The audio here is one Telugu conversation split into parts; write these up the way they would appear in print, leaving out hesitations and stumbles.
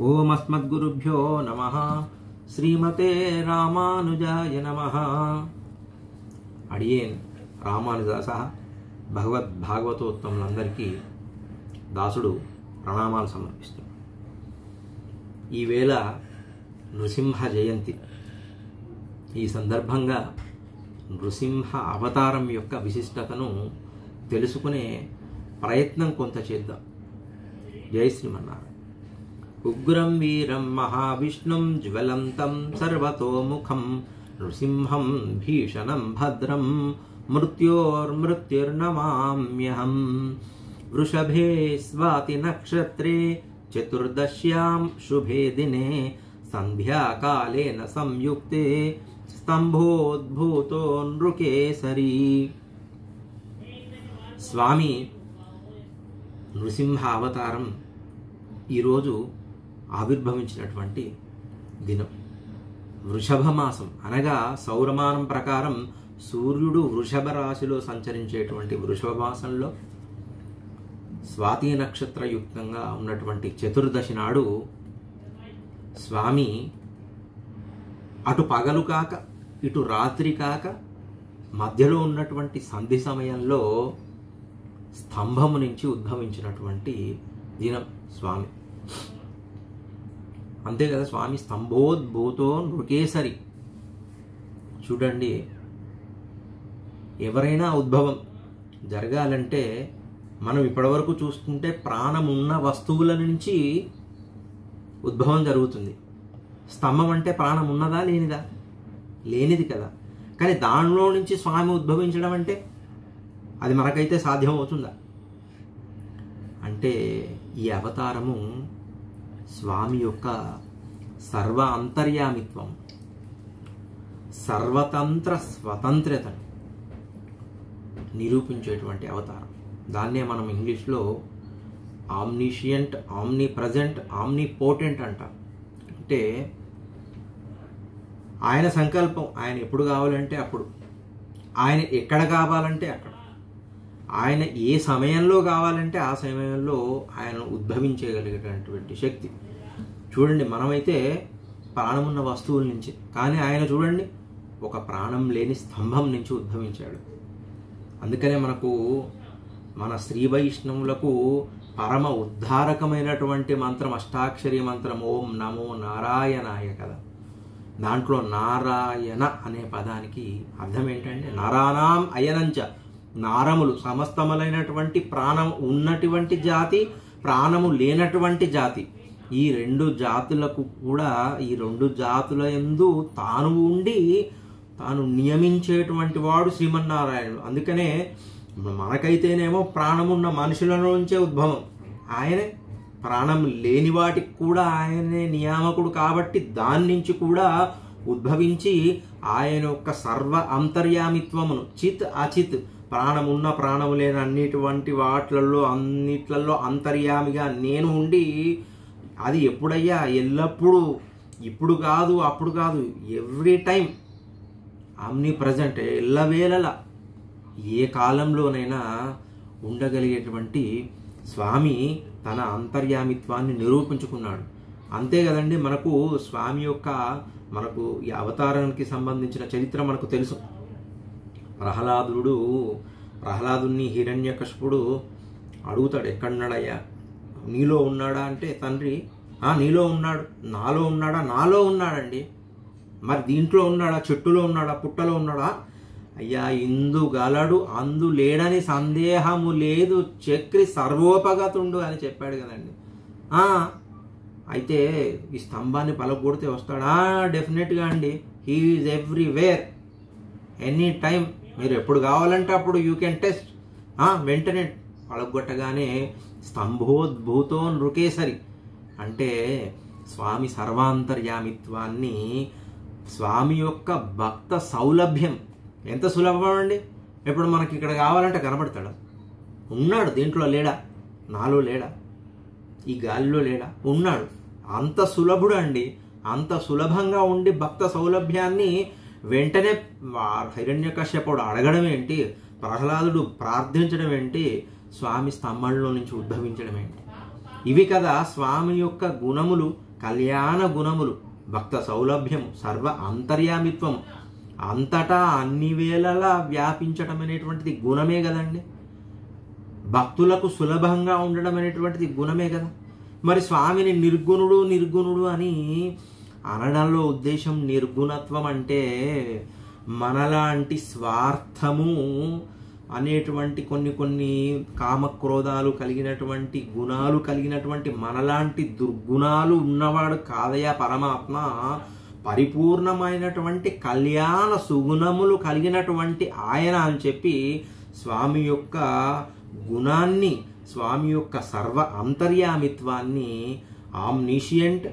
ఓం అస్మద్గురుభ్యో నమః. శ్రీమతే రామానుజాయ నమః. అడియేన్ రామానుజాస భగవద్భాగవతోత్తములందరికీ దాసుడు ప్రణామాలు సమర్పిస్తున్నాడు. ఈవేళ నృసింహ జయంతి. ఈ సందర్భంగా నృసింహ అవతారం యొక్క విశిష్టతను తెలుసుకునే ప్రయత్నం కొంత చేద్దాం. జై శ్రీమన్నారాయణ. ఉగ్రం వీరం మహావిష్ణుం జ్వలంతం సర్వతోముఖం నృసింహం భీషణం భద్రం మృత్యోర్మృత్యుర్నమామ్యహం. వృషభే స్వాతి నక్షత్రే చతుర్దశ్యాం శుభే దినే సంధ్యాకాలేన సంయుక్తే స్తంభోద్భూతో నృకేసరీ. స్వామి నృసింహ అవతారం ఈరోజు ఆవిర్భవించినటువంటి దినం. వృషభ మాసం అనగా సౌరమానం ప్రకారం సూర్యుడు వృషభ రాశిలో సంచరించేటువంటి వృషభ మాసంలో స్వాతి నక్షత్రయుక్తంగా ఉన్నటువంటి చతుర్దశి నాడు స్వామి అటు పగలు కాక ఇటు రాత్రి కాక మధ్యలో ఉన్నటువంటి సంధి సమయంలో స్తంభము నుంచి ఉద్భవించినటువంటి దినం స్వామి. అంతే కదా, స్వామి స్తంభోద్భూతో నృకేసరి. చూడండి, ఎవరైనా ఉద్భవం జరగాలంటే మనం ఇప్పటివరకు చూస్తుంటే ప్రాణం ఉన్న వస్తువుల నుంచి ఉద్భవం జరుగుతుంది. స్తంభం అంటే ప్రాణం ఉన్నదా లేనిదా? లేనిది కదా. కానీ దానిలో నుంచి స్వామి ఉద్భవించడం అంటే అది మనకైతే సాధ్యమవుతుందా? అంటే ఈ అవతారము స్వామి యొక్క సర్వ అంతర్యామిత్వం, సర్వతంత్ర స్వతంత్రతను నిరూపించేటువంటి అవతారం. దాన్నే మనం ఇంగ్లీష్లో omniscient, omnipresent, omni potent అంటాం. అంటే ఆయన సంకల్పం, ఆయన ఎప్పుడు కావాలంటే అప్పుడు, ఆయన ఎక్కడ కావాలంటే అక్కడ, ఆయన ఏ సమయంలో కావాలంటే ఆ సమయంలో ఆయన ఉద్భవించగలిగేటటువంటి శక్తి. చూడండి, మనమైతే ప్రాణమున్న వస్తువుల నుంచి, కానీ ఆయన చూడండి ఒక ప్రాణం లేని స్తంభం నుంచి ఉద్భవించాడు. అందుకనే మనకు మన శ్రీ వైష్ణవులకు పరమ ఉద్ధారకమైనటువంటి మంత్రం అష్టాక్షరి మంత్రం ఓం నమో నారాయణాయ కదా. దాంట్లో నారాయణ అనే పదానికి అర్థం ఏంటంటే నరానాం అయనంచ, నారములు సమస్తములైనటువంటి ప్రాణం ఉన్నటువంటి జాతి, ప్రాణము లేనటువంటి జాతి. ఈ రెండు జాతులకు కూడా, ఈ రెండు జాతుల యందు తాను ఉండి తాను నియమించేటువంటి వాడు శ్రీమన్నారాయణుడు. అందుకనే మనకైతేనేమో ప్రాణమున్న మనుషుల నుంచే ఉద్భవం, ఆయనే ప్రాణం లేని వాటికి కూడా ఆయనే నియామకుడు కాబట్టి దాని నుంచి కూడా ఉద్భవించి ఆయన యొక్క సర్వ అంతర్యామిత్వమును చిత్ అచిత్, ప్రాణమున్న ప్రాణము లేని అన్నిటువంటి అన్నిట్లలో అంతర్యామిగా నేను ఉండి, అది ఎప్పుడయ్యా? ఎల్లప్పుడూ, ఇప్పుడు కాదు అప్పుడు కాదు, ఎవ్రీ టైం ఆమ్ని ప్రజెంట్, ఎల్లవేళలా ఏ కాలంలోనైనా ఉండగలిగేటువంటి స్వామి తన అంతర్యామిత్వాన్ని నిరూపించుకున్నాడు. అంతే కదండి, మనకు స్వామి యొక్క మనకు ఈ అవతారానికి సంబంధించిన చరిత్ర మనకు తెలుసు. ప్రహ్లాదుని హిరణ్యకశిపుడు అడుగుతాడు, ఎక్కడున్నాడయ్యా? నీలో ఉన్నాడా అంటే, తండ్రి నీలో ఉన్నాడు. నాలో ఉన్నాడా? నాలో ఉన్నాడండి. మరి దీంట్లో ఉన్నాడా? చెట్టులో ఉన్నాడా? పుట్టలో ఉన్నాడా? అయ్యా, ఇందు గలడు అందు లేడని సందేహము లేదు, చక్రి సర్వోపగతుండు అని చెప్పాడు కదండి. అయితే ఈ స్తంభాన్ని పలగొడితే వస్తాడా? డెఫినెట్గా అండి. He is everywhere, any time. మీరు ఎప్పుడు కావాలంటే అప్పుడు యూ కెన్ టెస్ట్. వెంటనే పలగొట్టగానే స్తంభోద్భూతో నృకేసరి. అంటే స్వామి సర్వాంతర్యామిత్వాన్ని, స్వామి యొక్క భక్త సౌలభ్యం ఎంత సులభం అండి. ఇప్పుడు మనకి ఇక్కడ కావాలంటే కనబడతాడు, ఉన్నాడు. దీంట్లో లేడా? నాలో లేడా? ఈ గాలిలో లేడా? ఉన్నాడు. అంత సులభుడు అండి. అంత సులభంగా ఉండి భక్త సౌలభ్యాన్ని వెంటనే హిరణ్యకశ్యపుడు అడగడం ఏంటి, ప్రహ్లాదుడు ప్రార్థించడం ఏంటి, స్వామి స్తంభంలో నుంచి ఉద్భవించడం ఏంటి? ఇవి కదా స్వామి యొక్క గుణములు, కళ్యాణ గుణములు, భక్త సౌలభ్యము, సర్వ అంతర్యామిత్వము, అంతటా అన్ని వేళలా వ్యాపించడం అనేటువంటిది గుణమే కదండి. భక్తులకు సులభంగా ఉండడం అనేటువంటిది గుణమే కదా. మరి స్వామిని నిర్గుణుడు అని అనడంలో ఉద్దేశం, నిర్గుణత్వం అంటే మనలాంటి స్వార్థము అనేటువంటి కొన్ని కామక్రోధాలు కలిగినటువంటి గుణాలు కలిగినటువంటి మనలాంటి దుర్గుణాలు ఉన్నవాడు కాదయా పరమాత్మ. పరిపూర్ణమైనటువంటి కళ్యాణ సుగుణములు కలిగినటువంటి ఆయన అని చెప్పి స్వామి యొక్క గుణాన్ని, స్వామి యొక్క సర్వ అంతర్యామిత్వాన్ని, omniscient,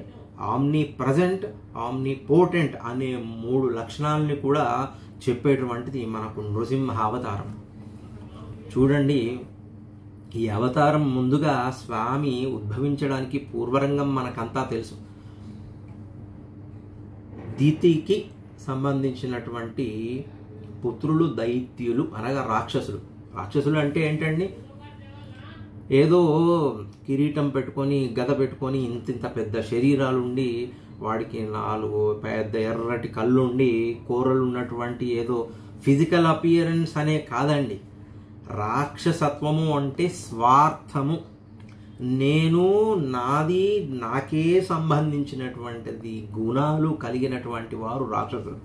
omnipresent, omnipotent అనే 3 లక్షణాలని కూడా చెప్పేటువంటిది మనకు నృసింహ అవతారం. చూడండి, ఈ అవతారం ముందుగా స్వామి ఉద్భవించడానికి పూర్వరంగం మనకంతా తెలుసు. దితికి సంబంధించినటువంటి పుత్రులు దైత్యులు అనగా రాక్షసులు. రాక్షసులు అంటే ఏంటండి? ఏదో కిరీటం పెట్టుకొని గద పెట్టుకొని ఇంత పెద్ద శరీరాలుండి వాడికి 4 పెద్ద ఎర్రటి కళ్ళుండి కూరలు ఉన్నటువంటి ఏదో ఫిజికల్ అపియరెన్స్ అనే కాదండి. రాక్షసత్వము అంటే స్వార్థము, నేను నాది నాకే సంబంధించినటువంటిది గుణాలు కలిగినటువంటి వారు రాక్షసులు.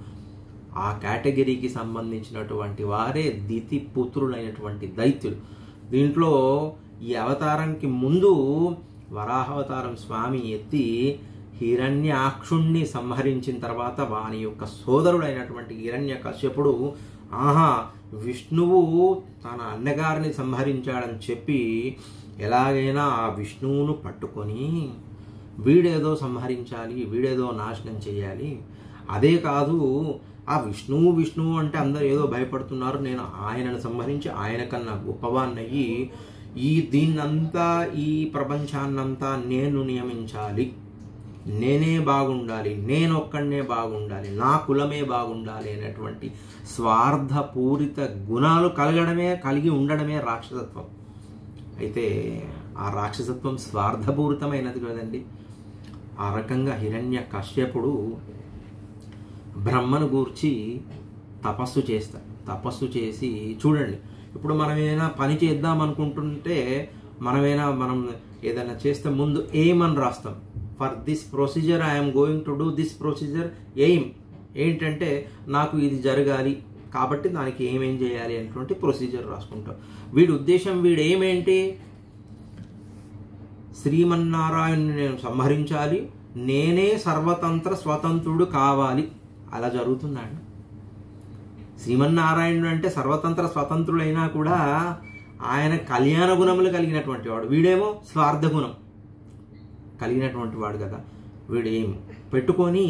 ఆ కేటగిరీకి సంబంధించినటువంటి వారే దితి పుత్రులైనటువంటి దైత్యులు. దీంట్లో ఈ అవతారానికి ముందు వరాహావతారం స్వామి ఎత్తి హిరణ్యాక్షుణ్ణి సంహరించిన తర్వాత వాని యొక్క సోదరుడైనటువంటి హిరణ్యకశ్యపుడు, ఆహా విష్ణువు తన అన్నగారిని సంహరించాడని చెప్పి ఎలాగైనా ఆ విష్ణువును పట్టుకొని వీడేదో సంహరించాలి, వీడేదో నాశనం చేయాలి. అదే కాదు, ఆ విష్ణువు అంటే అందరూ ఏదో భయపడుతున్నారు, నేను ఆయనను సంహరించి ఆయన కన్నా గొప్పవాన్నయ్యి దీన్నంతా ఈ ప్రపంచాన్నంతా నేను నియమించాలి, నేనే బాగుండాలి, నేనొక్కడనే బాగుండాలి, నా కులమే బాగుండాలి అనేటువంటి స్వార్థపూరిత గుణాలు కలిగి ఉండడమే రాక్షసత్వం. అయితే ఆ రాక్షసత్వం స్వార్థపూరితమైనది కదండి. ఆ రకంగా హిరణ్యకశ్యపుడు బ్రహ్మను గూర్చి తపస్సు చేస్తాడు. తపస్సు చేసి చూడండి, ఇప్పుడు మనం ఏదైనా పని చేద్దాం అనుకుంటుంటే మనం ఏదైనా చేస్తే ముందు ఎయిమ్ అని రాస్తాం. For this procedure I'm going to do this procedure aim. ఏంటంటే నాకు ఇది జరగాలి కాబట్టి దానికి ఏమేం చేయాలి అనేటువంటి ప్రొసీజర్ రాసుకుంటాం. వీడి ఉద్దేశం, వీడు ఏమేంటి, శ్రీమన్నారాయణుని నేను సంహరించాలి, నేనే సర్వతంత్ర స్వతంత్రుడు కావాలి. అలా జరుగుతుందండి. శ్రీమన్నారాయణుడు అంటే సర్వతంత్ర స్వతంత్రుడైనా కూడా ఆయన కళ్యాణ గుణములు కలిగినటువంటి వాడు, వీడేమో స్వార్థ గుణం కలిగినటువంటి వాడు కదా. వీడేం పెట్టుకొని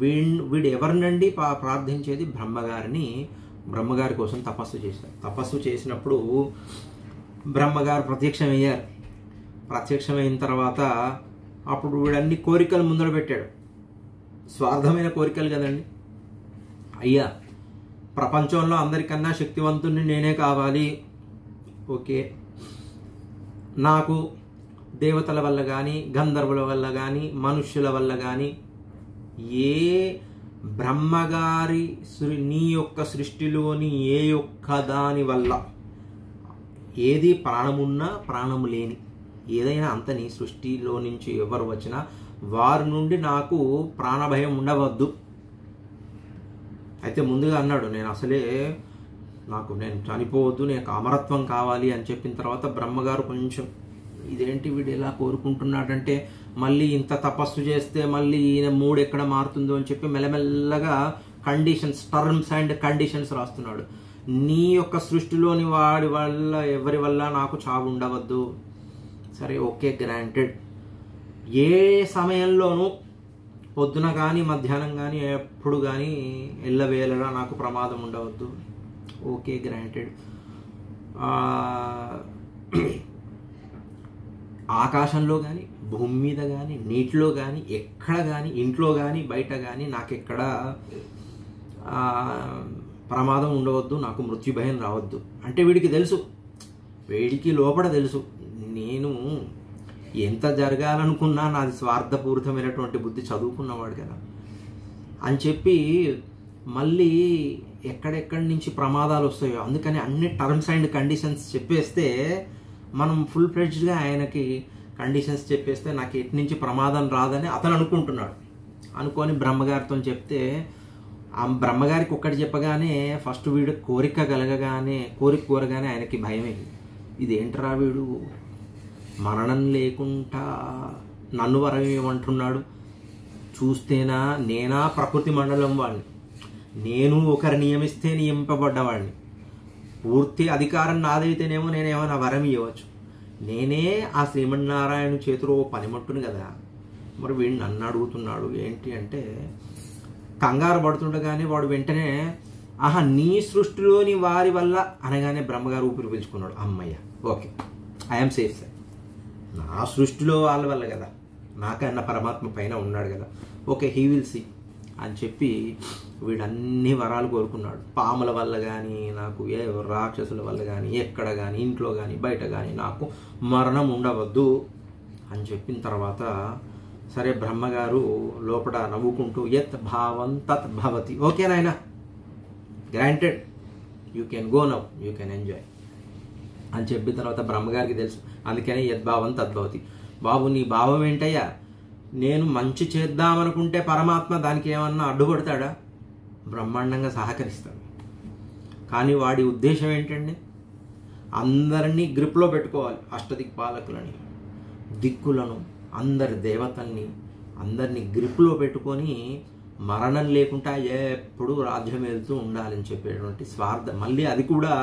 వీడు ఎవరినండి ప్రార్థించేది? బ్రహ్మగారిని. బ్రహ్మగారి కోసం తపస్సు చేశారు. తపస్సు చేసినప్పుడు బ్రహ్మగారు ప్రత్యక్షమయ్యారు. ప్రత్యక్షమైన తర్వాత అప్పుడు వీడన్ని కోరికలు ముందర పెట్టాడు. స్వార్థమైన కోరికలు కదండి. అయ్యా, ప్రపంచంలో అందరికన్నా శక్తివంతుణ్ణి నేనే కావాలి. ఓకే, నాకు దేవతల వల్ల కానీ, గంధర్వుల వల్ల కానీ, మనుష్యుల వల్ల కానీ, ఏ బ్రహ్మగారి నీ యొక్క సృష్టిలోని ఏ ఒక్క దాని వల్ల, ఏది ప్రాణమున్నా ప్రాణము లేని ఏదైనా అంత నీ సృష్టిలో నుంచి ఎవరు వచ్చినా వారి నుండి నాకు ప్రాణభయం ఉండవద్దు. అయితే ముందుగా అన్నాడు, నేను చనిపోవద్దు, నేను అమరత్వం కావాలి అని చెప్పిన తర్వాత బ్రహ్మగారు కొంచెం ఇదేంటి వీడు ఎలా కోరుకుంటున్నాడంటే, మళ్ళీ ఇంత తపస్సు చేస్తే మళ్ళీ ఈయన మూడు ఎక్కడ మారుతుందో అని చెప్పి మెల్లమెల్లగా టర్మ్స్ అండ్ కండిషన్స్ రాస్తున్నాడు. నీ యొక్క సృష్టిలోని వాడి వల్ల ఎవరి వల్ల నాకు చావు ఉండవద్దు. సరే, ఓకే, గ్రాంటెడ్. ఏ సమయంలోనూ పొద్దున కానీ మధ్యాహ్నం కానీ ఎప్పుడు కానీ ఎల్లవేళలా నాకు ప్రమాదం ఉండవద్దు. Okay, granted. ఆకాశంలో కానీ, భూమి మీద కానీ, నీటిలో కానీ, ఎక్కడ కానీ, ఇంట్లో కానీ, బయట కానీ నాకెక్కడ ప్రమాదం ఉండవద్దు, నాకు మృత్యుభయం రావద్దు. అంటే వీడికి తెలుసు, వేడికి లోపల తెలుసు, నేను ఎంత జరగాలనుకున్నా నాది స్వార్థపూరితమైనటువంటి బుద్ధి, చదువుకున్నవాడు కదా అని చెప్పి మళ్ళీ ఎక్కడెక్కడి నుంచి ప్రమాదాలు వస్తాయో అందుకని అన్ని టర్మ్స్ అండ్ కండిషన్స్ చెప్పేస్తే మనం ఫుల్ ఫ్లెడ్జ్డ్గా ఆయనకి కండిషన్స్ చెప్పేస్తే నాకు ఎటు నుంచి ప్రమాదం రాదని అతను అనుకుంటున్నాడు. అనుకొని బ్రహ్మగారితో చెప్తే ఆ బ్రహ్మగారికి ఒక్కటి చెప్పగానే ఫస్ట్ వీడు కోరిక కోరగానే ఆయనకి భయమైంది. ఇదేంట్రా వీడు మరణం లేకుండా నన్ను వరం ఏమంటున్నాడు, చూస్తేనా నేనా ప్రకృతి మండలం వాడిని, నేను ఒకరు నియమిస్తే నియమింపబడ్డవాడిని, పూర్తి అధికారం నాదైతేనేమో నేనేమైనా వరం ఇవ్వచ్చు, నేనే ఆ శ్రీమన్నారాయణ చేతిలో పనిమట్టును కదా, మరి వీడు నన్ను అడుగుతున్నాడు ఏంటి అంటే కంగారు పడుతుండగానే వాడు వెంటనే ఆహా నీ సృష్టిలోని వారి వల్ల అనగానే బ్రహ్మగారు ఊపిరి పీల్చుకున్నాడు. అమ్మయ్య ఓకే ఐఎమ్ సేఫ్ సార్, నా సృష్టిలో వాళ్ళ వల్ల కదా, నాకన్నా పరమాత్మ పైన ఉన్నాడు కదా, ఓకే హీ విల్ సీ అని చెప్పి వీడన్ని వరాలు కోరుకున్నాడు. పాముల వల్ల కానీ నాకు ఏ రాక్షసుల వల్ల కానీ ఎక్కడ కానీ ఇంట్లో కానీ బయట కానీ నాకు మరణం ఉండవద్దు అని చెప్పిన తర్వాత సరే బ్రహ్మగారు లోపల నవ్వుకుంటూ యత్ భావం తత్ భవతి, ఓకే నాయన granted you can go now you can enjoy అని చెప్పిన తర్వాత బ్రహ్మగారికి తెలుసు. అందుకనే యద్భావం తద్భవతి. బాబు నీ భావం ఏంటయ్యా, నేను మంచి చేద్దామనుకుంటే పరమాత్మ దానికి ఏమన్నా అడ్డుపడతాడా, బ్రహ్మాండంగా సహకరిస్తాడు. కానీ వాడి ఉద్దేశం ఏంటండి, అందరినీ గ్రిప్లో పెట్టుకోవాలి, అష్టదిక్పాలకులని దిక్కులను అందరి దేవతల్ని అందరినీ గ్రిప్లో పెట్టుకొని మరణం లేకుండా ఎప్పుడు రాజ్యం వెళ్తూ ఉండాలని చెప్పేటువంటి స్వార్థం. మళ్ళీ అది కూడా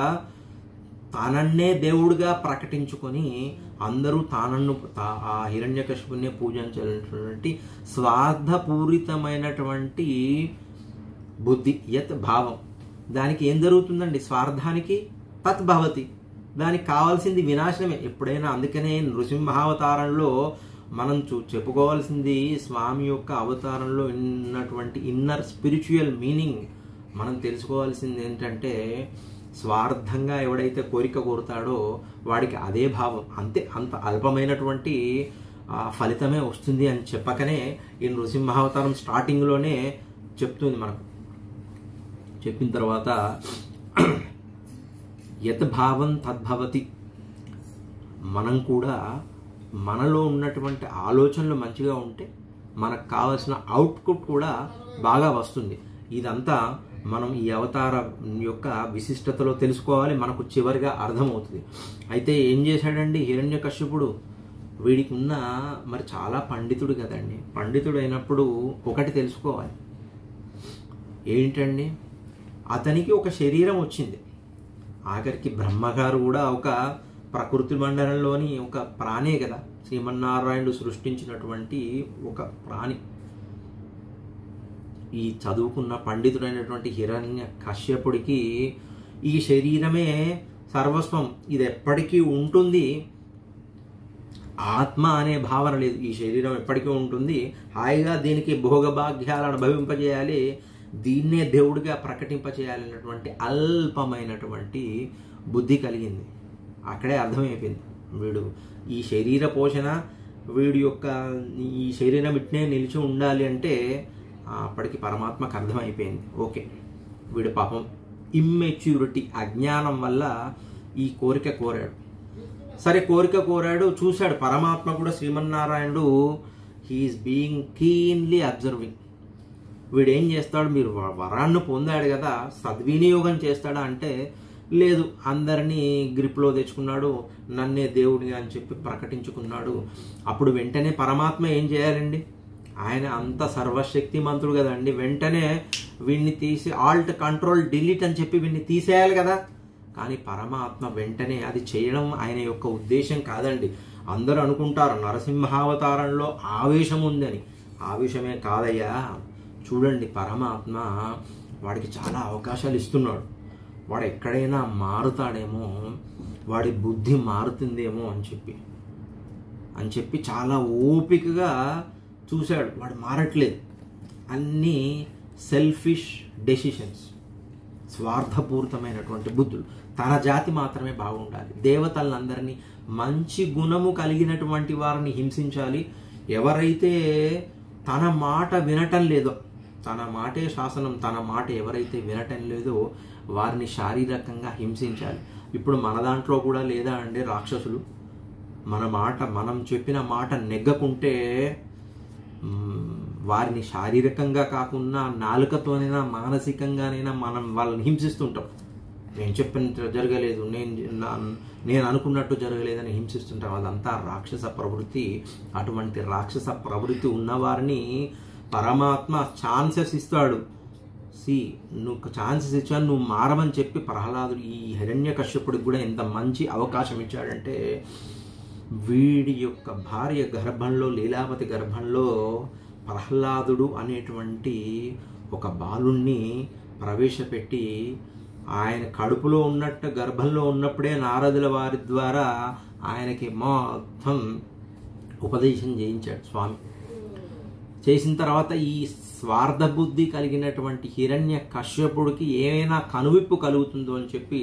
తానన్నే దేవుడిగా ప్రకటించుకొని అందరూ ఆ హిరణ్యకశిపునే పూజించాలనేటువంటి స్వార్థపూరితమైనటువంటి బుద్ధి యత్ భావం. దానికి ఏం జరుగుతుందండి, స్వార్థానికి తద్భవతి, దానికి కావాల్సింది వినాశనమే ఎప్పుడైనా. అందుకనే నృసింహావతారంలో మనం చెప్పుకోవాల్సింది స్వామి యొక్క అవతారంలో ఉన్నటువంటి ఇన్నర్ స్పిరిచువల్ మీనింగ్ మనం తెలుసుకోవాల్సింది ఏంటంటే స్వార్థంగా ఎవడైతే కోరిక కోరుతాడో వాడికి అదే భావం, అంత అల్పమైనటువంటి ఫలితమే వస్తుంది అని చెప్పకనే ఈ నృసింహావతారం స్టార్టింగ్లోనే చెప్తుంది మనకు. చెప్పిన తర్వాత యత్ భావం తద్భవతి, మనం కూడా మనలో ఉన్నటువంటి ఆలోచనలు మంచిగా ఉంటే మనకు కావాల్సిన అవుట్పుట్ కూడా బాగా వస్తుంది. ఇదంతా మనం ఈ అవతారం యొక్క విశిష్టతలో తెలుసుకోవాలి, మనకు చివరిగా అర్థమవుతుంది. అయితే ఏం చేశాడండి హిరణ్యకశ్యపుడు, వీడికి ఉన్న మరి చాలా పండితుడు కదండి, పండితుడు అయినప్పుడు ఒకటి తెలుసుకోవాలి ఏంటండి, అతనికి ఒక శరీరం వచ్చింది, ఆఖరికి బ్రహ్మగారు కూడా ఒక ప్రకృతి మండలంలోని ఒక ప్రాణే కదా, శ్రీమన్నారాయణుడు సృష్టించినటువంటి ఒక ప్రాణి. ఈ చదువుకున్న పండితుడైనటువంటి హిరణ్య కశ్యపుడికి ఈ శరీరమే సర్వస్వం, ఇది ఎప్పటికీ ఉంటుంది, ఆత్మ అనే భావన లేదు, ఈ శరీరం ఎప్పటికీ ఉంటుంది, హాయిగా దీనికి భోగభాగ్యాలను అనుభవింపజేయాలి, దీన్నే దేవుడిగా ప్రకటింపచేయాలన్నటువంటి అల్పమైనటువంటి బుద్ధి కలిగింది. అక్కడే అర్థమైపోయింది, వీడు ఈ శరీర పోషణ, వీడి యొక్క ఈ శరీరం ఇట్నే నిలిచి ఉండాలి అంటే అప్పటికి పరమాత్మకు అర్థమైపోయింది. ఓకే వీడు పాపం ఇమ్మెచ్యూరిటీ అజ్ఞానం వల్ల ఈ కోరిక కోరాడు. సరే కోరిక కోరాడు, చూశాడు పరమాత్మ కూడా శ్రీమన్నారాయణుడు హీఈస్ బీయింగ్ కీన్లీ అబ్జర్వింగ్. వీడేం చేస్తాడు, మీరు వరాన్ని పొందాడు కదా సద్వినియోగం చేస్తాడా అంటే లేదు, అందరినీ గ్రిప్లో తెచ్చుకున్నాడు, నన్నే దేవుడిగా అని చెప్పి ప్రకటించుకున్నాడు. అప్పుడు వెంటనే పరమాత్మ ఏం చేయాలండి, ఆయన అంత సర్వశక్తిమంతుడు కదండి, వెంటనే వీడిని తీసి ఆల్ట్ కంట్రోల్ డిలీట్ అని చెప్పి వీడిని తీసేయాలి కదా. కానీ పరమాత్మ వెంటనే అది చేయడం ఆయన యొక్క ఉద్దేశం కాదండి. అందరూ అనుకుంటారు నరసింహావతారంలో ఆవేశం ఉందని, ఆవేశమే కాదయ్యా. చూడండి పరమాత్మ వాడికి చాలా అవకాశాలు ఇస్తున్నాడు, వాడు ఎక్కడైనా మారుతాడేమో, వాడి బుద్ధి మారుతుందేమో అని చెప్పి చాలా ఓపికగా చూశాడు. వాడు మారట్లేదు, అన్నీ సెల్ఫిష్ డెసిషన్స్, స్వార్థపూరితమైనటువంటి బుద్ధులు. తన జాతి మాత్రమే బాగుండాలి, దేవతలందరినీ మంచి గుణము కలిగినటువంటి వారిని హింసించాలి. ఎవరైతే తన మాట వినటం లేదో, తన మాటే శాసనం, తన మాట ఎవరైతే వినటం లేదో వారిని శారీరకంగా హింసించాలి. ఇప్పుడు మన దాంట్లో కూడా లేదా అండి రాక్షసులు? మనం చెప్పిన మాట నెగ్గకుంటే వారిని శారీరకంగా కాకుండా నాలుకతోనైనా మానసికంగానైనా మనం వాళ్ళని హింసిస్తుంటాం. నేను చెప్పిన జరగలేదు, నేను అనుకున్నట్టు జరగలేదని హింసిస్తుంటాం. అదంతా రాక్షస ప్రవృత్తి. అటువంటి రాక్షస ప్రవృత్తి ఉన్నవారిని పరమాత్మ ఛాన్సెస్ ఇస్తాడు. నువ్వు ఛాన్సెస్ ఇచ్చాను, నువ్వు మారమని చెప్పి ప్రహ్లాదుడు ఈ హిరణ్యకశ్యపుడికి కూడా ఎంత మంచి అవకాశం ఇచ్చాడంటే, వీడి యొక్క భార్య గర్భంలో, లీలావతి గర్భంలో ప్రహ్లాదుడు అనేటువంటి ఒక బాలుణ్ణి ప్రవేశపెట్టి ఆయన కడుపులో ఉన్నట్టు గర్భంలో ఉన్నప్పుడే నారదుల వారి ద్వారా ఆయనకి మొత్తం ఉపదేశం చేయించాడు స్వామి. చేసిన తర్వాత ఈ స్వార్థ బుద్ధి కలిగినటువంటి హిరణ్య కశ్యపుడికి ఏమైనా కనువిప్పు కలుగుతుందో అని చెప్పి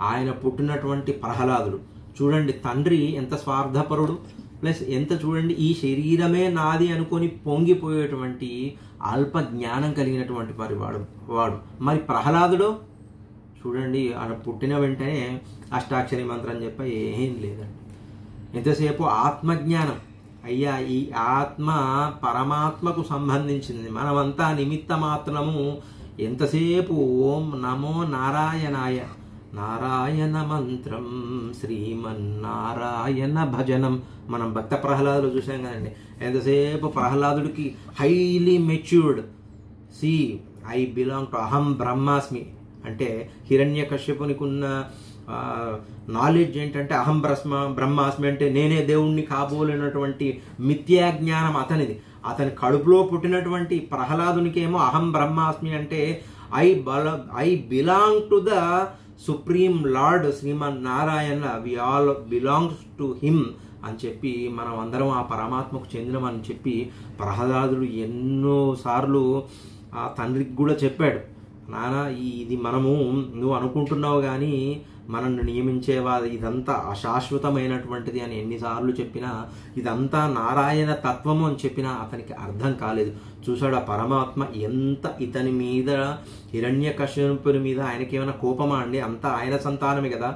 ఆయన పుట్టినటువంటి ప్రహ్లాదుడు చూడండి, తండ్రి ఎంత స్వార్థపరుడు, ప్లస్ ఎంత చూడండి ఈ శరీరమే నాది అనుకొని పొంగిపోయేటువంటి అల్ప జ్ఞానం కలిగినటువంటి వాడు. మరి ప్రహ్లాదుడు చూడండి, ఆయన పుట్టిన వెంటనే అష్టాక్షరి మంత్రం చెప్ప ఏం లేదండి. ఎంతసేపు ఆత్మజ్ఞానం. అయ్యా, ఈ ఆత్మ పరమాత్మకు సంబంధించింది, మనమంతా నిమిత్త మాత్రము. ఎంతసేపు ఓం నమో నారాయణాయ, నారాయణ మంత్రం, శ్రీమన్నారాయణ భజనం. మనం భక్త ప్రహ్లాదులు చూసాం కదండి, ఎంతసేపు ప్రహ్లాదుడికి highly matured. I belong to అహం బ్రహ్మాస్మి అంటే హిరణ్యకశ్యపునికి ఉన్న నాలెడ్జ్ ఏంటంటే అహం బ్రహ్మాస్మి అంటే నేనే దేవుణ్ణి కాబోలేనటువంటి మిథ్యా జ్ఞానం అతనిది. అతని కడుపులో పుట్టినటువంటి ప్రహ్లాదునికి ఏమో అహం బ్రహ్మాస్మి అంటే I belong to the supreme lord Srimannarayana, we all belongs to him అని చెప్పి మనం అందరం ఆ పరమాత్మకు చెందినమని చెప్పి ప్రహ్లాదుడు ఎన్నోసార్లు ఆ తండ్రికి కూడా చెప్పాడు. నాన్న, ఇది నువ్వు అనుకుంటున్నావు కానీ మనల్ని నియమించేవాది ఇదంతా అశాశ్వతమైనటువంటిది అని ఎన్నిసార్లు చెప్పినా, ఇదంతా నారాయణ తత్వము అని చెప్పినా అతనికి అర్థం కాలేదు. చూశాడు ఆ పరమాత్మ ఎంత ఇతని మీద, హిరణ్యకశ్యపుని మీద ఆయనకేమైనా కోపమా అండి? అంతా ఆయన సంతానమే కదా.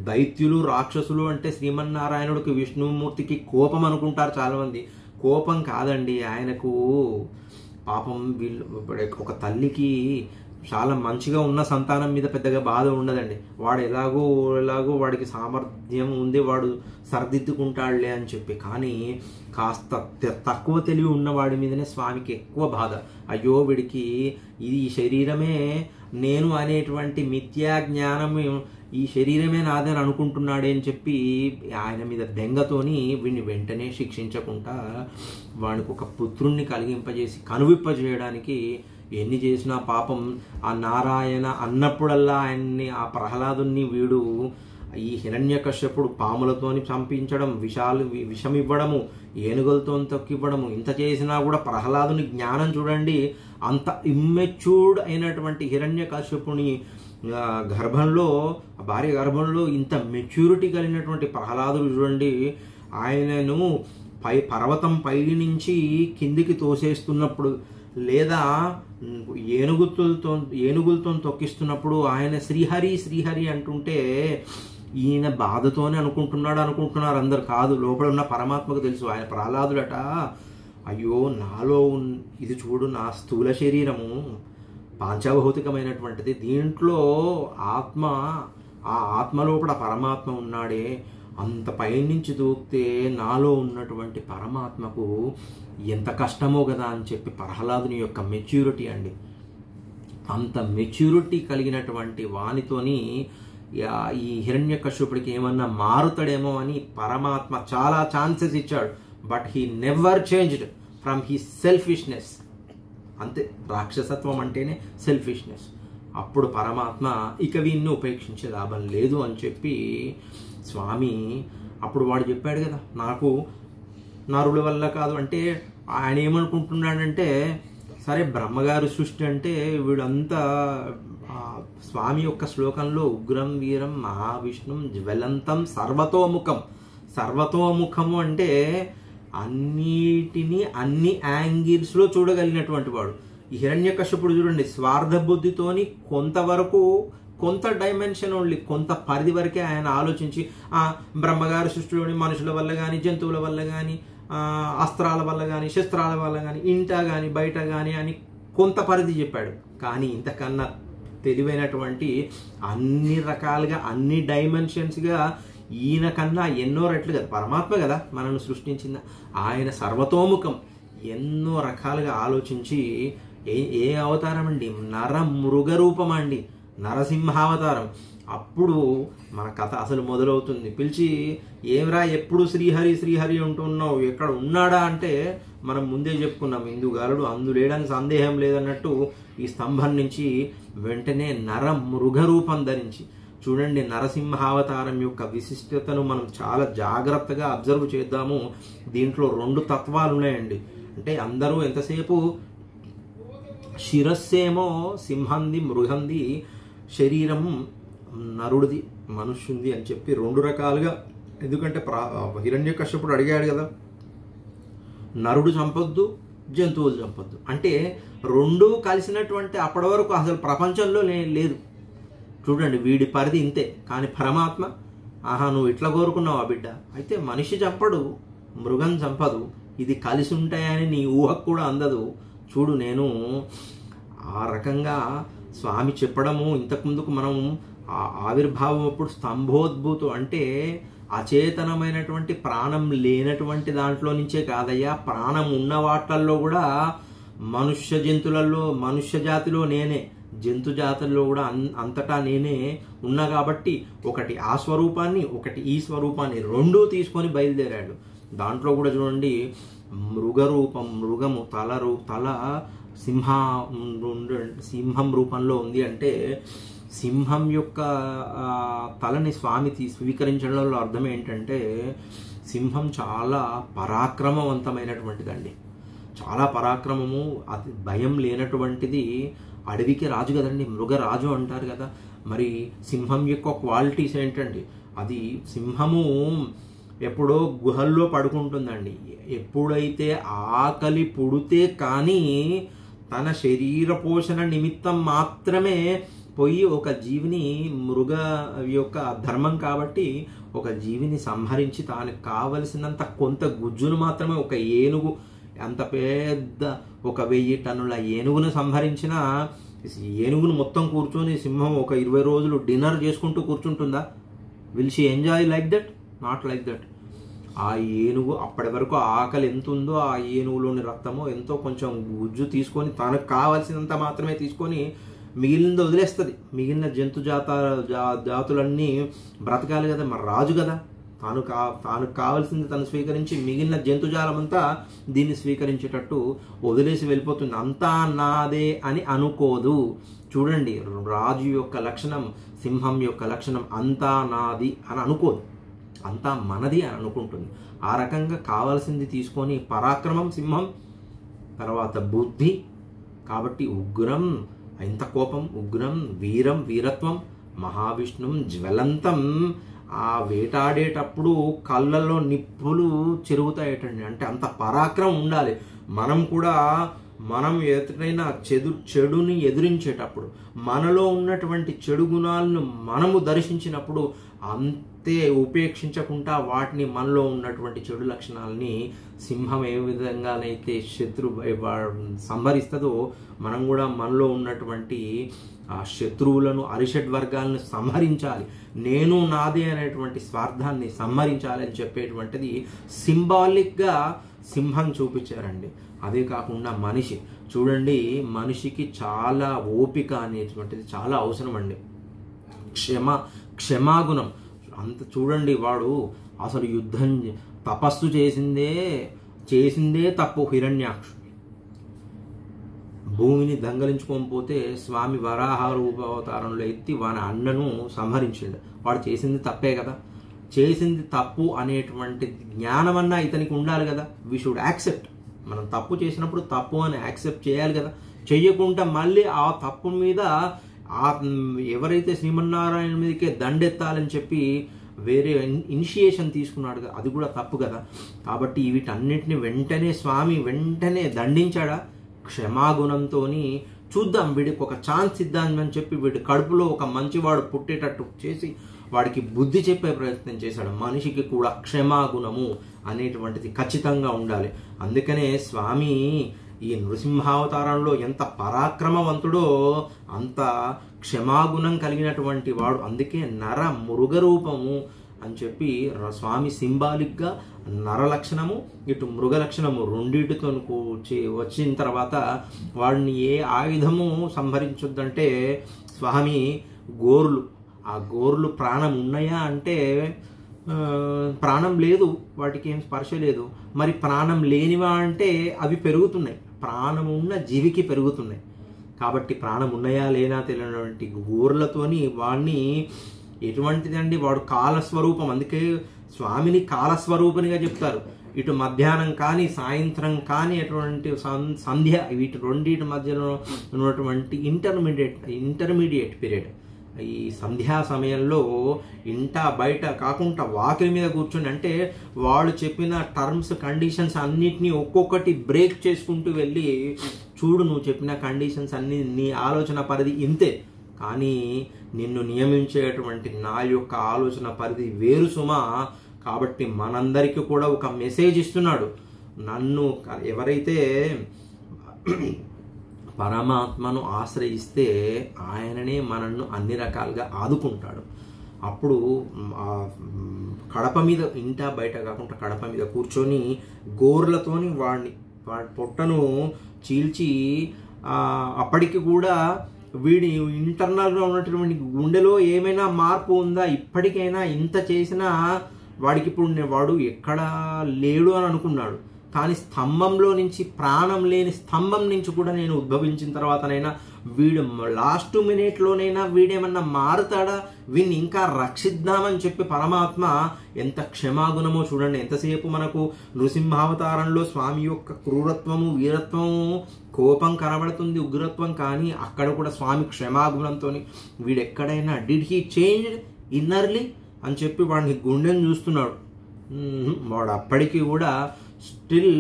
దైత్యులు రాక్షసులు అంటే శ్రీమన్నారాయణుడికి, విష్ణుమూర్తికి కోపం అనుకుంటారు చాలామంది. కోపం కాదండి ఆయనకు. పాపం ఒక తల్లికి చాలా మంచిగా ఉన్న సంతానం మీద పెద్దగా బాధ ఉండదండి. వాడు ఎలాగో వాడికి సామర్థ్యం ఉంది, వాడు సరిదిద్దుకుంటాడులే అని చెప్పి. కానీ కాస్త తక్కువ తెలివి ఉన్నవాడి మీదనే స్వామికి ఎక్కువ బాధ. అయ్యో, వీడికి ఇది శరీరమే నేను అనేటువంటి మిథ్యా జ్ఞానం, ఈ శరీరమే నాదని అనుకుంటున్నాడే అని చెప్పి ఆయన మీద బెంగతోని వీడిని వెంటనే శిక్షించకుండా వాడికి ఒక పుత్రుణ్ణి కలిగింపజేసి కనువిప్పజేయడానికి ఎన్ని చేసినా పాపం ఆ నారాయణ అన్నప్పుడల్లా ఆయన్ని, ఆ ప్రహ్లాదుని వీడు ఈ హిరణ్యకశ్యపుడు పాములతోని చంపించడం, విషం ఇవ్వడము, ఏనుగులతో తొక్కివ్వడము, ఇంత చేసినా కూడా ప్రహ్లాదుని జ్ఞానం చూడండి. అంత ఇమ్మెచ్యూర్డ్ అయినటువంటి హిరణ్యకశ్యపుని భార్య గర్భంలో ఇంత మెచ్యూరిటీ కలిగినటువంటి ప్రహ్లాదుడు చూడండి, ఆయనను పర్వతం పై నుంచి కిందికి తోసేస్తున్నప్పుడు లేదా ఏనుగులతో తొక్కిస్తున్నప్పుడు ఆయన శ్రీహరి అంటుంటే ఈయన బాధతోనే అనుకుంటున్నారు అందరు. కాదు, లోపల ఉన్న పరమాత్మకు తెలుసు. ఆయన ప్రహ్లాదుడట, అయ్యో నాలో ఇది చూడు, నా స్థూల శరీరము పాంచభౌతికమైనటువంటిది, దీంట్లో ఆ ఆత్మ లోపల పరమాత్మ ఉన్నాడే, అంత పైనుంచి దూకితే నాలో ఉన్నటువంటి పరమాత్మకు ఎంత కష్టమో కదా అని చెప్పి ప్రహ్లాదుని యొక్క మెచ్యూరిటీ అండి. అంత మెచ్యూరిటీ కలిగినటువంటి వానితోని ఈ హిరణ్యకశ్యపుడికి ఏమన్నా మారుతాడేమో అని పరమాత్మ చాలా ఛాన్సెస్ ఇచ్చాడు. But he never changed from he selfishness. అంతే, రాక్షసత్వం అంటేనే సెల్ఫిష్నెస్. అప్పుడు పరమాత్మ ఇక వీన్ని ఉపేక్షించే లాభం లేదు అని చెప్పి స్వామి అప్పుడు వాడు చెప్పాడు కదా, నాకు నరుల వల్ల కాదు అంటే. ఆయన ఏమనుకుంటున్నాడంటే, సరే బ్రహ్మగారి సృష్టి అంటే వీడంతా స్వామి యొక్క శ్లోకంలో ఉగ్రం వీరం మహావిష్ణుం జ్వలంతం సర్వతోముఖం, సర్వతోముఖము అంటే అన్నిటినీ అన్ని యాంగిల్స్లో చూడగలిగినటువంటి వాడు. ఈ హిరణ్యకశ్యపుడు చూడండి, స్వార్థ బుద్ధితోని కొంతవరకు, కొంత డైమెన్షన్ ఓన్లీ, కొంత పరిధి వరకే ఆయన ఆలోచించి బ్రహ్మగారి సృష్టిలోని మనుషుల వల్ల కానీ, జంతువుల వల్ల కానీ, అస్త్రాల వల్ల కానీ, శస్త్రాల వల్ల కానీ, ఇంట కానీ బయట కానీ అని కొంత పరిధి చెప్పాడు. కానీ ఇంతకన్నా తెలివైనటువంటి అన్ని రకాలుగా అన్ని డైమెన్షన్స్గా ఈయన కన్నా ఎన్నో రెట్లు కదా, పరమాత్మ కదా మనల్ని సృష్టించింది, ఆయన సర్వతోముఖం ఎన్నో రకాలుగా ఆలోచించి ఏ అవతారం అండి, నర మృగ రూపం అండి, నరసింహావతారం. అప్పుడు మన కథ అసలు మొదలవుతుంది. పిలిచి ఏమరా ఎప్పుడు శ్రీహరి శ్రీహరి అంటున్నావు, ఎక్కడ ఉన్నాడా అంటే మనం ముందే చెప్పుకున్నాం, ఇందుగారుడు అందులేడని సందేహం లేదన్నట్టు ఈ స్తంభం నుంచి వెంటనే నర మృగ రూపం ధరించి చూడండి. నరసింహావతారం యొక్క విశిష్టతను మనం చాలా జాగ్రత్తగా అబ్జర్వ్ చేద్దాము. దీంట్లో 2 తత్వాలు ఉన్నాయండి. అంటే అందరూ ఎంతసేపు శిరస్సేమో సింహంది, మృగంది, శరీరం నరుడిది, మనుష్యుంది అని చెప్పి 2 రకాలుగా. ఎందుకంటే హిరణ్యకశ్యపుడు అడిగాడు కదా, నరుడు చంపొద్దు, జంతువులు చంపొద్దు అంటే 2 కలిసినటువంటి అప్పటి వరకు అసలు ప్రపంచంలో లేదు. చూడండి వీడి పరిధి ఇంతే. కానీ పరమాత్మ నువ్వు ఇట్లా కోరుకున్నావు బిడ్డ, అయితే మనిషి చంపడు, మృగం చంపదు, ఇది కలిసి ఉంటాయని నీ ఊహకు కూడా అందదు. చూడు నేను ఆ రకంగా స్వామి చెప్పడము. ఇంతకుముందుకు మనం ఆవిర్భావం అప్పుడు స్తంభోద్భూతం అంటే అచేతనమైనటువంటి ప్రాణం లేనటువంటి దాంట్లో నుంచే కాదయ్యా, ప్రాణం ఉన్న వాటిల్లో కూడా మనుష్య జంతువులలో, మనుష్య జాతిలో నేనే, జంతు జాతుల్లో కూడా అంతటా నేనే ఉన్నా. కాబట్టి ఒకటి ఆ స్వరూపాన్ని, ఒకటి ఈ స్వరూపాన్ని 2 తీసుకొని బయలుదేరాడు. దాంట్లో కూడా చూడండి మృగరూపం, మృగము తల సింహం రూపంలో ఉంది. అంటే సింహం యొక్క తలని స్వామి స్వీకరించడంలో అర్థం ఏంటంటే సింహం చాలా పరాక్రమవంతమైనటువంటిదండి, చాలా పరాక్రమము, అది భయం లేనటువంటిది. అడవికి రాజు కదండి, మృగరాజు అంటారు కదా. మరి సింహం యొక్క క్వాలిటీస్ ఏంటండి, అది సింహము ఎప్పుడో గుహల్లో పడుకుంటుందండి. ఎప్పుడైతే ఆకలి పుడితే కానీ తన శరీర పోషణ నిమిత్తం మాత్రమే పోయి ఒక జీవిని, మృగ యొక్క ధర్మం కాబట్టి ఒక జీవిని సంహరించి దానికి కావలసినంత కొంత గుజ్జును మాత్రమే, ఒక ఏనుగు అంత పెద్ద 1000 టన్నుల ఏనుగును సంహరించిన ఏనుగును మొత్తం కూర్చొని సింహం ఒక 20 రోజులు డిన్నర్ చేసుకుంటూ కూర్చుంటుందా? Will she enjoy like that? Not like that. ఆ ఏనుగు అప్పటి వరకు ఆకలి ఎంత ఉందో ఆ ఏనుగులోని రక్తమో ఎంతో కొంచెం గుజ్జు తీసుకొని తనకు కావాల్సినంత మాత్రమే తీసుకొని మిగిలినది వదిలేస్తుంది. మిగిలిన జంతు జాతులన్నీ బ్రతకాలి కదా, మరి రాజు కదా, తాను కావాల్సింది తను స్వీకరించి మిగిలిన జంతుజాలం అంతా దీన్ని స్వీకరించేటట్టు వదిలేసి వెళ్ళిపోతుంది. అంతా నాదే అని అనుకోదు. చూడండి రాజు యొక్క లక్షణం, సింహం యొక్క లక్షణం అంతా నాది అని అనుకోదు, అంతా మనది అని అనుకుంటుంది. ఆ రకంగా కావాల్సింది తీసుకొని పరాక్రమం సింహం, తర్వాత బుద్ధి, కాబట్టి ఉగ్రం, ఎంత కోపం, ఉగ్రం, వీరం, వీరత్వం, మహావిష్ణుం జ్వలంతం. ఆ వేటాడేటప్పుడు కళ్ళల్లో నిప్పులు చెరుగుతాయటండి, అంటే అంత పరాక్రమం ఉండాలి. మనం కూడా ఎదురైనా చెడుని ఎదిరించేటప్పుడు, మనలో ఉన్నటువంటి చెడు గుణాలను మనము దర్శించినప్పుడు అంతే ఉపేక్షించకుండా వాటిని, మనలో ఉన్నటువంటి చెడు లక్షణాలని సింహం ఏ విధంగానైతే సంహరిస్తుందో మనం కూడా మనలో ఉన్నటువంటి ఆ శత్రువులను, అరిషడ్ వర్గాలను సంహరించాలి. నేను నాదే అనేటువంటి స్వార్థాన్ని సంహరించాలి అని చెప్పేటువంటిది సింబాలిక్గా సింహం చూపించారండి. అదే కాకుండా మనిషి చూడండి, మనిషికి చాలా ఓపిక అనేటువంటిది చాలా అవసరం అండి. క్షమాగుణం అంత చూడండి. వాడు అసలు యుద్ధం తపస్సు చేసిందే తప్పు. హిరణ్యాక్షుడు భూమిని దొంగలించుకొని పోతే స్వామి వరాహ రూపావతారంలో ఎత్తి వాని అన్నను సంహరించిండు. వాడు చేసింది తప్పే కదా, చేసింది తప్పు అనేటువంటి జ్ఞానం ఇతనికి ఉండాలి కదా. We should accept. మనం తప్పు చేసినప్పుడు తప్పు అని యాక్సెప్ట్ చేయాలి కదా. చెయ్యకుండా మళ్ళీ ఆ తప్పు మీద ఎవరైతే శ్రీమన్నారాయణ మీదకే దండెత్తాలని చెప్పి వేరే ఇనిషియేషన్ తీసుకున్నాడు కదా, అది కూడా తప్పు కదా. కాబట్టి వీటన్నిటిని వెంటనే స్వామి దండించాడా? క్షమాగుణంతో చూద్దాం, వీడికి ఒక ఛాన్స్ ఇద్దామని చెప్పి వీడి కడుపులో ఒక మంచివాడు పుట్టేటట్టు చేసి వాడికి బుద్ధి చెప్పే ప్రయత్నం చేశాడు. మనిషికి కూడా క్షమాగుణము అనేటువంటిది ఖచ్చితంగా ఉండాలి. అందుకనే స్వామి ఈ నృసింహావతారంలో ఎంత పరాక్రమవంతుడో అంత క్షమాగుణం కలిగినటువంటి వాడు. అందుకే నర మృగ రూపము అని చెప్పి స్వామి సింబాలిక్గా నర లక్షణము ఇటు మృగ లక్షణము రెండింటితో వచ్చిన తర్వాత వాడిని ఏ ఆయుధము సంహరించొద్దంటే స్వామి గోర్లు, ఆ గోర్లు ప్రాణం ఉన్నాయా అంటే ప్రాణం లేదు, వాటికి ఏం స్పర్శ లేదు. మరి ప్రాణం లేనివా అంటే అవి పెరుగుతున్నాయి, ప్రాణం ఉన్న జీవికి పెరుగుతున్నాయి. కాబట్టి ప్రాణం ఉన్నాయా లేనా తెలియనటువంటి గోర్లతోని వాడిని ఎటువంటిదండి, వాడు కాలస్వరూపం. అందుకే స్వామిని కాలస్వరూపునిగా చెప్తారు. ఇటు మధ్యాహ్నం కానీ సాయంత్రం కానీ అటువంటి సంధ్య వీటి రెండింటి మధ్యలో ఉన్నటువంటి ఇంటర్మీడియట్ పీరియడ్, ఈ సంధ్యా సమయంలో ఇంట బయట కాకుండా వాకిలి మీద కూర్చొని, అంటే వాళ్ళు చెప్పిన టర్మ్స్ కండిషన్స్ అన్నిటినీ ఒక్కొక్కటి బ్రేక్ చేసుకుంటూ వెళ్ళి, చూడు నువ్వు చెప్పిన కండిషన్స్ అన్ని నీ ఆలోచన పరిధి ఇంతే, కానీ నిన్ను నియమించేటువంటి నా యొక్క ఆలోచన పరిధి వేరు సుమా. కాబట్టి మనందరికీ కూడా ఒక మెసేజ్ ఇస్తున్నాడు. నన్ను ఎవరైతే పరమాత్మను ఆశ్రయిస్తే ఆయననే మనల్ని అన్ని రకాలుగా ఆదుకుంటాడు. అప్పుడు కడప మీద ఇంట బయట కాకుండా కడప మీద కూర్చొని గోర్లతోని వాడి పొట్టను చీల్చి అప్పటికి కూడా వీడి ఇంటర్నల్గా ఉన్నటువంటి గుండెలో ఏమైనా మార్పు ఉందా, ఇప్పటికైనా ఇంత చేసినా వాడికి ఇప్పుడు వాడు ఎక్కడా లేడు అని అనుకున్నాడు. కానీ స్తంభంలో నుంచి, ప్రాణం లేని స్తంభం నుంచి కూడా నేను ఉద్భవించిన తర్వాతనైనా వీడు లాస్ట్ మినిట్లోనైనా వీడేమన్నా మారుతాడా, వీడిని ఇంకా రక్షిద్దామని చెప్పి పరమాత్మ ఎంత క్షమాగుణమో చూడండి. ఎంతసేపు మనకు నృసింహావతారంలో స్వామి యొక్క క్రూరత్వము, వీరత్వము, కోపం కనబడుతుంది, ఉగ్రత్వం, కానీ అక్కడ కూడా స్వామి క్షమాగుణంతో వీడెక్కడైనా డిడ్ హీ చేంజ్ ఇన్నర్లీ అని చెప్పి వాడిని గుండెని చూస్తున్నాడు. వాడు అప్పటికీ కూడా స్టిల్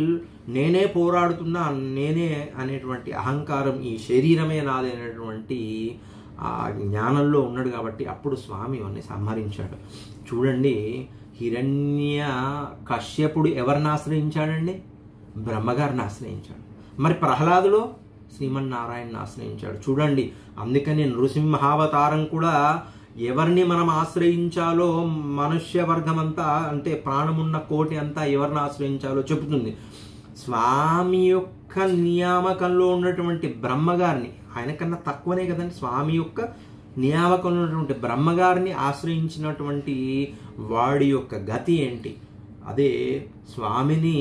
నేనే పోరాడుతున్నా, నేనే అనేటువంటి అహంకారం, ఈ శరీరమే నాదైనటువంటి ఆ జ్ఞానంలో ఉన్నాడు. కాబట్టి అప్పుడు స్వామి వాడిని సంహరించాడు. చూడండి, హిరణ్య కశ్యపుడు ఎవరిని ఆశ్రయించాడండి? బ్రహ్మగారిని ఆశ్రయించాడు. మరి ప్రహ్లాదులో శ్రీమన్నారాయణని ఆశ్రయించాడు. చూడండి, అందుకని నృసింహావతారం కూడా ఎవరిని మనం ఆశ్రయించాలో, మనుష్య వర్గం అంతా అంటే ప్రాణమున్న కోటి అంతా ఎవరిని ఆశ్రయించాలో చెబుతుంది. స్వామి యొక్క నియామకంలో ఉన్నటువంటి బ్రహ్మగారిని, ఆయన కన్నా తక్కువనే కదండి, స్వామి యొక్క నియామకంలో ఉన్నటువంటి బ్రహ్మగారిని ఆశ్రయించినటువంటి వాడి యొక్క గతి ఏంటి? అదే స్వామిని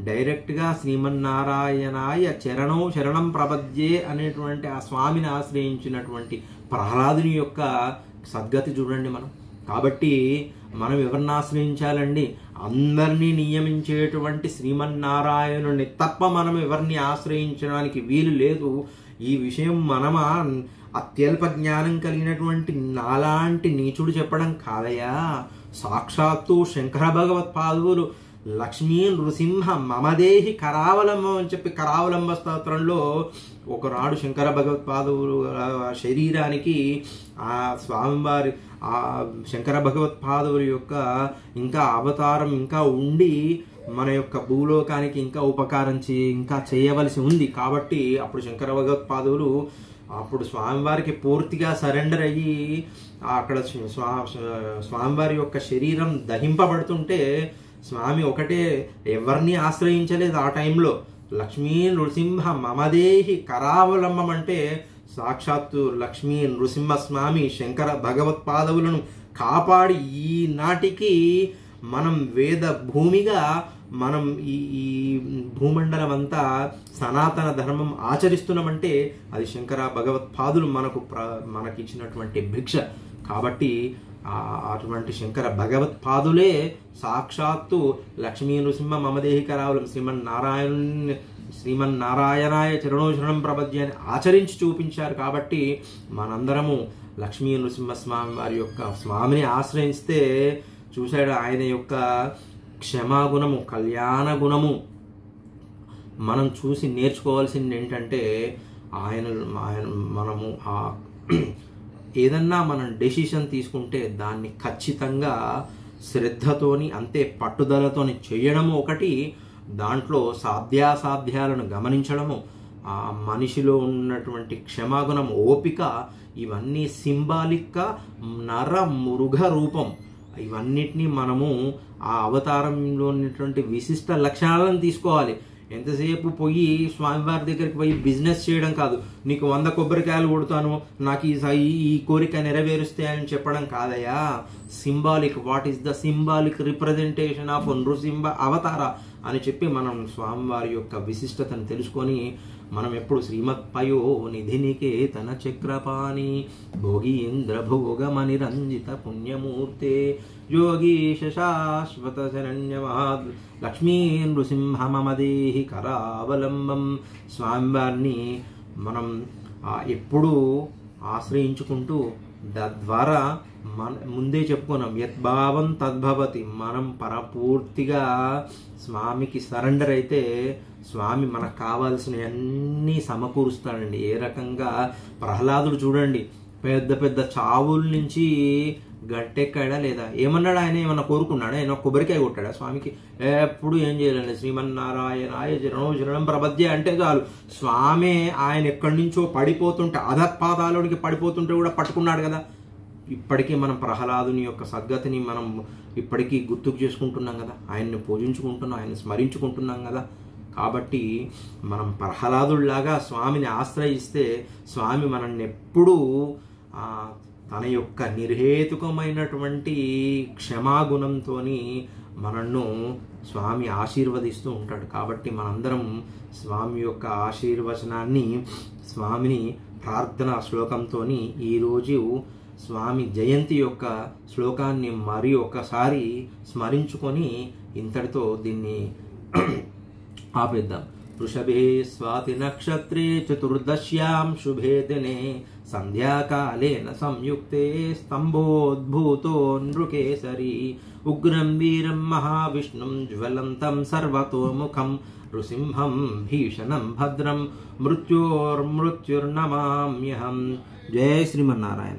డైరెక్ట్గా శ్రీమన్నారాయణాయ శరణం ప్రపద్యే అనేటువంటి ఆ స్వామిని ఆశ్రయించినటువంటి ప్రహ్లాదుని యొక్క సద్గతి చూడండి మనం. కాబట్టి మనం ఎవరిని ఆశ్రయించాలండి? అందరినీ నియమించేటువంటి శ్రీమన్నారాయణుని తప్ప మనం ఎవరిని ఆశ్రయించడానికి వీలు లేదు. ఈ విషయం మనమా అత్యల్ప జ్ఞానం కలిగినటువంటి నాలాంటి నీచుడు చెప్పడం కాదయా. సాక్షాత్తు శంకర భగవత్పాదులు లక్ష్మీ నృసింహ మమదేహి కరావలంబం అని చెప్పి కరావలంబ స్తోత్రంలో ఒకనాడు శంకర భగవత్పాదులు శరీరానికి ఆ స్వామివారి ఆ శంకర భగవత్పాదుల యొక్క ఇంకా అవతారం ఇంకా ఉండి మన యొక్క భూలోకానికి ఇంకా ఉపకారం ఇంకా చేయవలసి ఉంది. కాబట్టి అప్పుడు శంకర భగవత్పాదులు అప్పుడు స్వామివారికి పూర్తిగా సరెండర్ అయ్యి అక్కడ స్వామివారి యొక్క శరీరం దహింపబడుతుంటే స్వామి ఒకటే, ఎవరిని ఆశ్రయించలేదు ఆ టైంలో. లక్ష్మీ నృసింహ మమదేహి కరావలంబం అంటే సాక్షాత్తు లక్ష్మీ నృసింహస్వామి శంకర భగవత్పాదవులను కాపాడి ఈనాటికి మనం వేద భూమిగా మనం ఈ భూమండలం అంతా సనాతన ధర్మం ఆచరిస్తున్నామంటే అది శంకర భగవత్పాదులు మనకి ఇచ్చినటువంటి భిక్ష. కాబట్టి అటువంటి శంకర భగవత్పాదులే సాక్షాత్తు లక్ష్మీ నృసింహ మమదేహి కరావలం శ్రీమన్నారాయణాయ శరణం ప్రపద్య అని ఆచరించి చూపించారు. కాబట్టి మనందరము లక్ష్మీ నృసింహస్వామి వారి యొక్క స్వామిని ఆశ్రయిస్తే చూశాడు ఆయన యొక్క క్షమాగుణము, కళ్యాణ గుణము మనం చూసి నేర్చుకోవాల్సింది ఏంటంటే మనము ఏదన్నా మనం డెసిషన్ తీసుకుంటే దాన్ని ఖచ్చితంగా శ్రద్ధతోని అంతే పట్టుదలతోని చేయడము ఒకటి, దాంట్లో సాధ్యాసాధ్యాలను గమనించడము, ఆ మనిషిలో ఉన్నటువంటి క్షమాగుణం, ఓపిక, ఇవన్నీ సింబాలిక్గా నర మృగ రూపం, ఇవన్నిటినీ మనము ఆ అవతారంలో ఉన్నటువంటి విశిష్ట లక్షణాలను తీసుకోవాలి. ఎంతసేపు పోయి స్వామివారి దగ్గరికి పోయి బిజినెస్ చేయడం కాదు, నీకు 100 కొబ్బరికాయలు కొడతాను, నాకు ఈ కోరిక నెరవేరుస్తే అని చెప్పడం కాదయ్యా. Symbolic, what is the symbolic representation of Narasimha అవతార అని చెప్పి మనం స్వామివారి యొక్క విశిష్టతను తెలుసుకొని మనం ఎప్పుడు శ్రీమత్పయో నిధినికేతన చక్రపాణి భోగీంద్ర భోగమనిరంజిత పుణ్యమూర్తే యోగీశ శాశ్వత శరణ్య మహాద్ లక్ష్మీ నృసింహ మమ దేహి కరావలంబం. స్వామివారిని మనం ఎప్పుడూ ఆశ్రయించుకుంటూ తద్వారా ముందే చెప్పుకున్నాం, యద్భావం తద్భవతి. మనం పూర్తిగా స్వామికి సరెండర్ అయితే స్వామి మనకు కావాల్సినవన్నీ సమకూరుస్తాడండి. ఏ రకంగా ప్రహ్లాదుడు చూడండి, పెద్ద పెద్ద చావుల నుంచి గట్టెక్కాడా లేదా? ఏమన్నాడు ఆయన? ఏమన్నా కోరుకున్నాడా? ఆయన కొబ్బరికాయ కొట్టాడా స్వామికి? ఎప్పుడు ఏం చేయాలండి, శ్రీమన్నారాయణాయ శరణం ప్రపద్య అంటే చాలు. స్వామి ఆయన ఎక్కడి నుంచో పడిపోతుంటే, అధపాదాలోనికి పడిపోతుంటే కూడా పట్టుకున్నాడు కదా. ఇప్పటికీ మనం ప్రహ్లాదుని యొక్క సద్గతిని మనం ఇప్పటికీ గుర్తుకు చేసుకుంటున్నాం కదా, ఆయన్ని పూజించుకుంటున్నాం, ఆయన్ని స్మరించుకుంటున్నాం కదా. కాబట్టి మనం ప్రహ్లాదుల్లాగా స్వామిని ఆశ్రయిస్తే స్వామి మనల్ని ఎప్పుడూ తన యొక్క నిర్హేతుకమైనటువంటి క్షమాగుణంతో మనను స్వామి ఆశీర్వదిస్తూ ఉంటాడు. కాబట్టి మనందరం స్వామి యొక్క ఆశీర్వచనాన్ని, స్వామిని ప్రార్థన శ్లోకంతో ఈరోజు స్వామి జయంతి యొక్క శ్లోకాన్ని మరి ఒకసారి స్మరించుకొని ఇంతటితో దీన్ని ఆపేద్దాం. వృషభే స్వాతి నక్షత్రే చతుర్దశ్యాం శుభే దినే సంధ్యాకాలేన సంయుక్తే స్తంభోద్భూతో నృకేసరి ఉగ్రం వీరం మహావిష్ణుం జ్వలంతం సర్వతోముఖం నృసింహం భీషణం భద్రం మృత్యోర్మృత్యుర్నమామ్యహం. జయ శ్రీమన్నారాయణ.